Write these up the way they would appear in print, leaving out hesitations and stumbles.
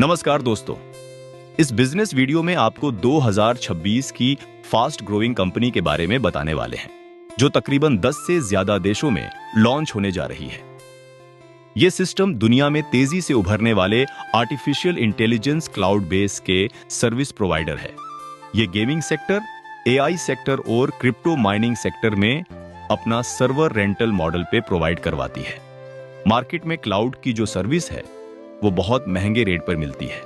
नमस्कार दोस्तों, इस बिजनेस वीडियो में आपको 2026 की फास्ट ग्रोइंग कंपनी के बारे में बताने वाले हैं, जो तकरीबन 10 से ज्यादा देशों में लॉन्च होने जा रही है। यह सिस्टम दुनिया में तेजी से उभरने वाले आर्टिफिशियल इंटेलिजेंस क्लाउड बेस के सर्विस प्रोवाइडर है। यह गेमिंग सेक्टर, एआई सेक्टर और क्रिप्टो माइनिंग सेक्टर में अपना सर्वर रेंटल मॉडल पे प्रोवाइड करवाती है। मार्केट में क्लाउड की जो सर्विस है वो बहुत महंगे रेट पर मिलती है,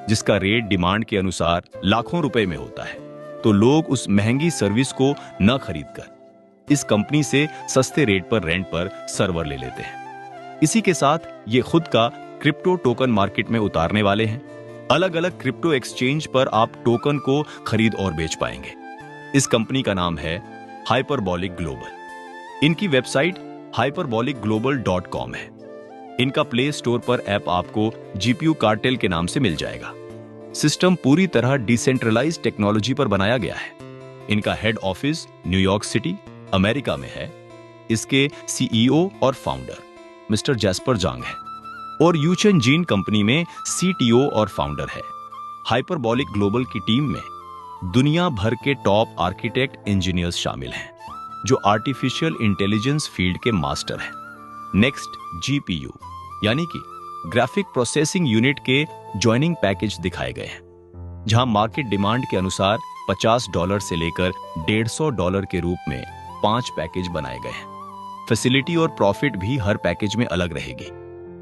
जिसका रेट डिमांड के अनुसार लाखों रुपए में होता है। तो लोग उस महंगी सर्विस को न खरीदकर इस कंपनी से सस्ते रेट पर रेंट पर सर्वर ले लेते हैं। इसी के साथ ये खुद का क्रिप्टो टोकन मार्केट में उतारने वाले हैं। अलग अलग क्रिप्टो एक्सचेंज पर आप टोकन को खरीद और बेच पाएंगे। इस कंपनी का नाम है हाइपरबॉलिक ग्लोबल। इनकी वेबसाइट hyperbolicglobal.com है। इनका प्ले स्टोर पर ऐप आपको जीपीयू कार्टेल के नाम से मिल जाएगा। सिस्टम पूरी तरह डिसेंट्रलाइज्ड टेक्नोलॉजी पर बनाया गया है। इनका head office New York city, America में है। इसके सीईओ और फाउंडर मिस्टर जैस्पर जांग है और यूचेन जीन कंपनी में सीटीओ और फाउंडर है। हाइपरबॉलिक ग्लोबल की टीम में दुनिया भर के टॉप आर्किटेक्ट इंजीनियर्स शामिल हैं, जो आर्टिफिशियल इंटेलिजेंस फील्ड के मास्टर हैं। नेक्स्ट जीपीयू यानी कि ग्राफिक प्रोसेसिंग यूनिट के ज्वाइनिंग पैकेज दिखाए गए हैं, जहां मार्केट डिमांड के अनुसार $50 से लेकर $150 के रूप में 5 पैकेज बनाए गए हैं। फैसिलिटी और प्रॉफिट भी हर पैकेज में अलग रहेगी।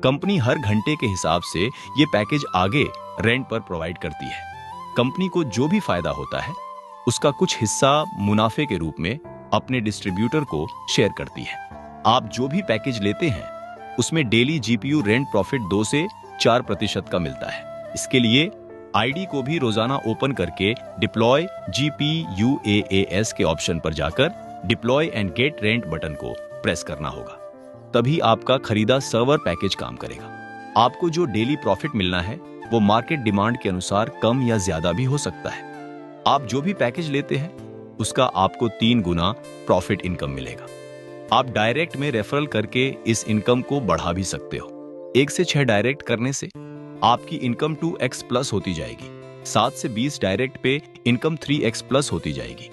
कंपनी हर घंटे के हिसाब से ये पैकेज आगे रेंट पर प्रोवाइड करती है। कंपनी को जो भी फायदा होता है उसका कुछ हिस्सा मुनाफे के रूप में अपने डिस्ट्रीब्यूटर को शेयर करती है। आप जो भी पैकेज लेते हैं उसमें डेली जीपीयू रेंट प्रॉफिट 2 से 4% का मिलता है। इसके लिए आईडी को भी रोजाना ओपन करके डिप्लॉय GPUAAS के ऑप्शन पर जाकर deploy and get rent button को प्रेस करना होगा। तभी आपका खरीदा सर्वर पैकेज काम करेगा। आपको जो डेली प्रॉफिट मिलना है वो मार्केट डिमांड के अनुसार कम या ज्यादा भी हो सकता है। आप जो भी पैकेज लेते हैं उसका आपको 3 गुना प्रॉफिट इनकम मिलेगा। आप डायरेक्ट में रेफरल करके इस इनकम को बढ़ा भी सकते हो। 1 से 6 डायरेक्ट करने से आपकी इनकम 2x प्लस होती जाएगी। 7 से 20 डायरेक्ट पे इनकम 3x प्लस होती जाएगी।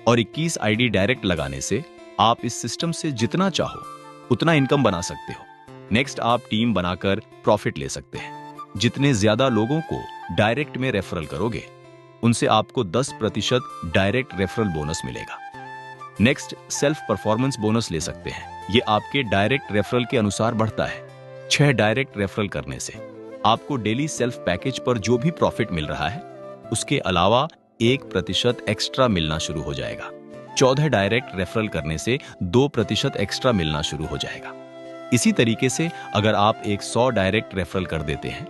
और 21 आईडी डायरेक्ट लगाने से आप इस सिस्टम से जितना चाहो उतना इनकम बना सकते हो। नेक्स्ट आप टीम बनाकर प्रॉफिट ले सकते हैं। जितने ज्यादा लोगों को डायरेक्ट में रेफरल करोगे उनसे आपको 10% डायरेक्ट रेफरल बोनस मिलेगा। नेक्स्ट सेल्फ परफॉर्मेंस बोनस ले सकते हैं। ये आपके डायरेक्ट रेफरल के अनुसार बढ़ता है। 6 डायरेक्ट रेफरल करने से आपको डेली सेल्फ पैकेज पर जो भी प्रॉफिट मिल रहा है उसके अलावा 1% एक्स्ट्रा मिलना शुरू हो जाएगा। 14 डायरेक्ट रेफरल करने से 2% एक्स्ट्रा मिलना शुरू हो जाएगा। इसी तरीके से अगर आप 100 डायरेक्ट रेफरल कर देते हैं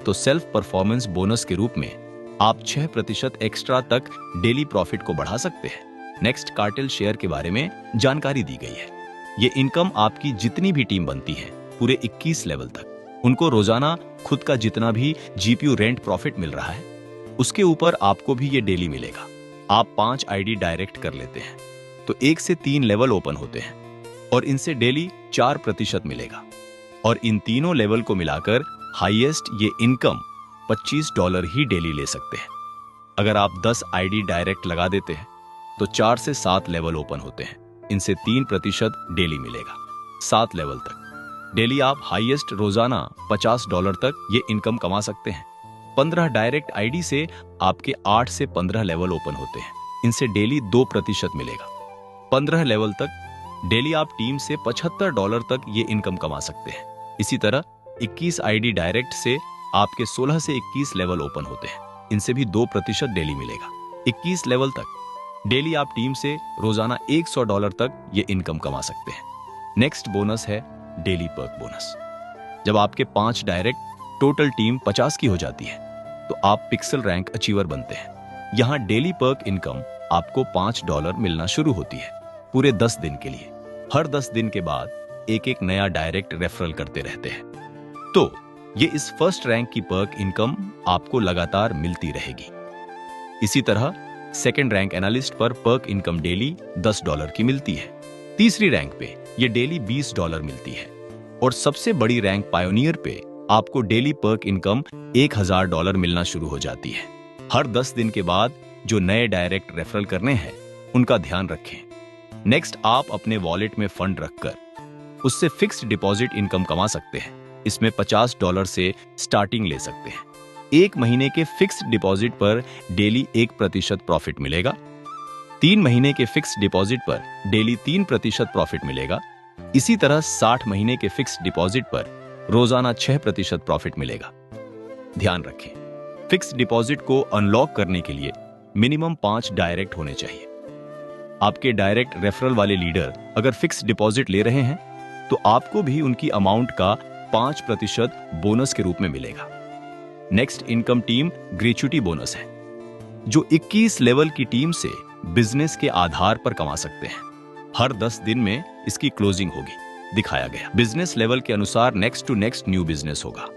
तो सेल्फ परफॉर्मेंस बोनस के रूप में आप 6% एक्स्ट्रा तक डेली प्रॉफिट को बढ़ा सकते हैं। नेक्स्ट कार्टेल शेयर के बारे में जानकारी दी गई है। ये इनकम आपकी जितनी भी टीम बनती है पूरे 21 लेवल तक, उनको रोजाना खुद का जितना भी जीपीयू रेंट प्रॉफिट मिल रहा है उसके ऊपर आपको भी ये डेली मिलेगा। आप 5 आईडी डायरेक्ट कर लेते हैं तो 1 से 3 लेवल ओपन होते हैं और इनसे डेली 4% मिलेगा। और इन तीनों लेवल को मिलाकर हाईएस्ट ये इनकम $25 ही डेली ले सकते हैं। अगर आप 10 आईडी डायरेक्ट लगा देते हैं तो 4 से 7 लेवल ओपन होते हैं। इनसे 3% डेली मिलेगा। 7 लेवल तक डेली आप हाईएस्ट रोजाना $50 तक ये इनकम कमा सकते हैं। 15 डायरेक्ट आईडी से आपके 8 से 15 लेवल ओपन होते हैं। इनसे डेली 2% मिलेगा। 15 लेवल तक डेली आप टीम से $75 तक ये इनकम कमा सकते हैं। इसी तरह 21 आईडी डायरेक्ट से आपके 16 से 21 लेवल ओपन होते हैं। इनसे भी 2% डेली मिलेगा। 21 लेवल तक डेली आप टीम से रोजाना $100 तक ये इनकम कमा सकते हैं। नेक्स्ट बोनस है डेली पर्क बोनस। जब आपके 5 डायरेक्ट टोटल टीम 50 की हो जाती है तो आप पिक्सल रैंक अचीवर बनते हैं। यहाँ डेली पर्क इनकम आपको $5 मिलना शुरू होती है पूरे 10 दिन के लिए। हर 10 दिन के बाद एक नया डायरेक्ट रेफरल करते रहते हैं। तो ये इस फर्स्ट रैंक की पर्क इनकम आपको लगातार मिलती रहेगी। इसी तरह सेकंड रैंक एनालिस्ट पर पर्क इनकम डेली $10 की मिलती है। तीसरी रैंक पे ये डेली $20 मिलती है और सबसे बड़ी रैंक पायोनियर पे आपको डेली पर्क इनकम $1000 मिलना शुरू हो जाती है। हर 10 दिन के बाद जो नए डायरेक्ट रेफरल करने हैं उनका ध्यान रखें। नेक्स्ट, आप अपने वॉलेट में फंड रखकर उससे फिक्स्ड डिपॉजिट इनकम कमा सकते हैं। इसमें $50 से स्टार्टिंग ले सकते हैं। 1 महीने के फिक्स्ड डिपॉजिट पर डेली 1% प्रॉफिट मिलेगा। 3 महीने के फिक्स्ड डिपॉजिट पर डेली 3% प्रॉफिट मिलेगा। इसी तरह 60 महीने के फिक्स्ड डिपॉजिट पर रोजाना 6% प्रॉफिट मिलेगा। ध्यान रखें, फिक्स्ड डिपॉजिट को अनलॉक करने के लिए मिनिमम 5 डायरेक्ट होने चाहिए। आपके डायरेक्ट रेफरल वाले लीडर अगर फिक्स्ड डिपॉजिट ले रहे हैं तो आपको भी उनकी अमाउंट का 5% बोनस के रूप में मिलेगा। Next income team gratuity bonus है, जो 21 लेवल की टीम से बिजनेस के आधार पर कमा सकते हैं। हर 10 दिन में इसकी क्लोजिंग होगी। दिखाया गया बिजनेस लेवल के अनुसार next to next new business होगा।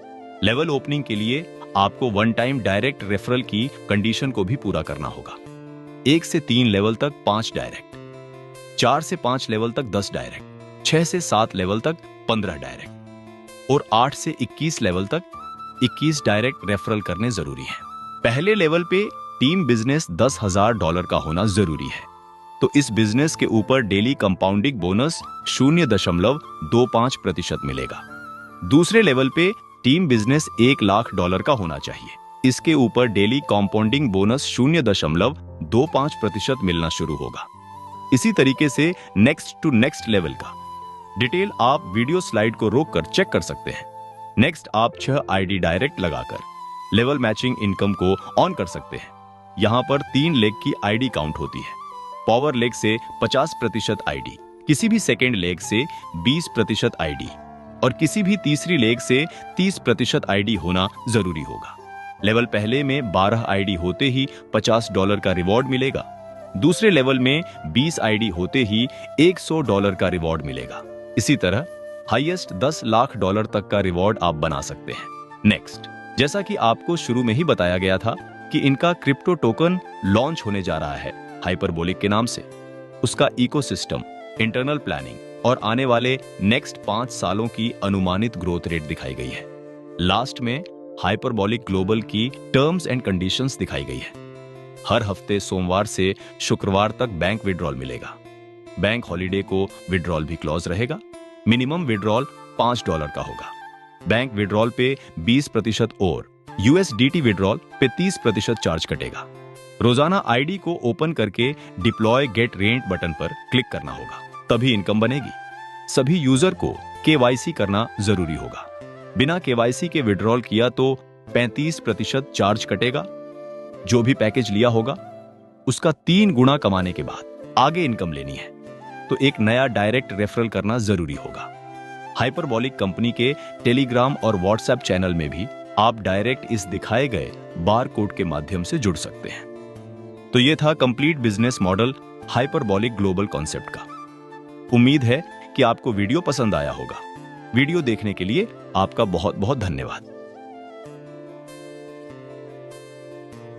लेवल ओपनिंग के लिए आपको 1 टाइम डायरेक्ट रेफरल की कंडीशन को भी पूरा करना होगा। 1 से 3 लेवल तक 5 डायरेक्ट, 4 से 5 लेवल तक 10 डायरेक्ट, 6 से 7 लेवल तक 15 डायरेक्ट और 8 से 21 लेवल तक 21 डायरेक्ट रेफरल करने जरूरी है। पहले लेवल पे टीम बिजनेस $10,000 का होना जरूरी है, तो इस बिजनेस के ऊपर डेली कंपाउंडिंग बोनस 0.25% मिलेगा। दूसरे लेवल पे टीम बिजनेस $1,00,000 का होना चाहिए। इसके ऊपर डेली कंपाउंडिंग बोनस 0.25% मिलना शुरू होगा। इसी तरीके से नेक्स्ट टू नेक्स्ट लेवल का डिटेल आप वीडियो स्लाइड को रोककर चेक कर सकते हैं। नेक्स्ट, आप 6 आईडी डायरेक्ट लगाकर लेवल मैचिंग इनकम को ऑन कर सकते हैं। यहाँ पर 3 लेग की आईडी काउंट होती है। पावर लेग से 50% आईडी, किसी भी सेकेंड लेग से 20% आईडी और किसी भी तीसरी लेग से 30% आईडी होना जरूरी होगा। लेवल पहले में 12 आईडी होते ही $50 का रिवॉर्ड मिलेगा। दूसरे लेवल में 20 आईडी होते ही $100 का रिवॉर्ड मिलेगा। इसी तरह हाईएस्ट $10,00,000 तक का रिवॉर्ड आप बना सकते हैं। नेक्स्ट, जैसा कि आपको शुरू में ही बताया गया था कि इनका क्रिप्टो टोकन लॉन्च होने जा रहा है हाइपरबोलिक के नाम से। उसका इकोसिस्टम, इंटरनल प्लानिंग और आने वाले नेक्स्ट 5 सालों की अनुमानित ग्रोथ रेट दिखाई गई है। लास्ट में हाइपरबोलिक ग्लोबल की टर्म्स एंड कंडीशंस दिखाई गई है। हर हफ्ते सोमवार से शुक्रवार तक बैंक विड्रॉल मिलेगा। बैंक हॉलिडे को विड्रॉल भी क्लॉज रहेगा। मिनिमम विड्रॉल $5 का होगा। बैंक विड्रॉल पे 20% और USDT विड्रॉल पे 30% चार्ज कटेगा। रोजाना आईडी को ओपन करके डिप्लॉय गेट रेंट बटन पर क्लिक करना होगा, तभी इनकम बनेगी। सभी यूजर को KYC करना जरूरी होगा। बिना KYC के विड्रॉल किया तो 35% चार्ज कटेगा। जो भी पैकेज लिया होगा उसका 3 गुना कमाने के बाद आगे इनकम लेनी है तो एक नया डायरेक्ट रेफरल करना जरूरी होगा। हाइपरबोलिक कंपनी के टेलीग्राम और व्हाट्सएप चैनल में भी आप डायरेक्ट इस दिखाए गए बार कोड के माध्यम से जुड़ सकते हैं। तो ये था complete business model hyperbolic global concept का। उम्मीद है कि आपको वीडियो पसंद आया होगा। वीडियो देखने के लिए आपका बहुत बहुत धन्यवाद।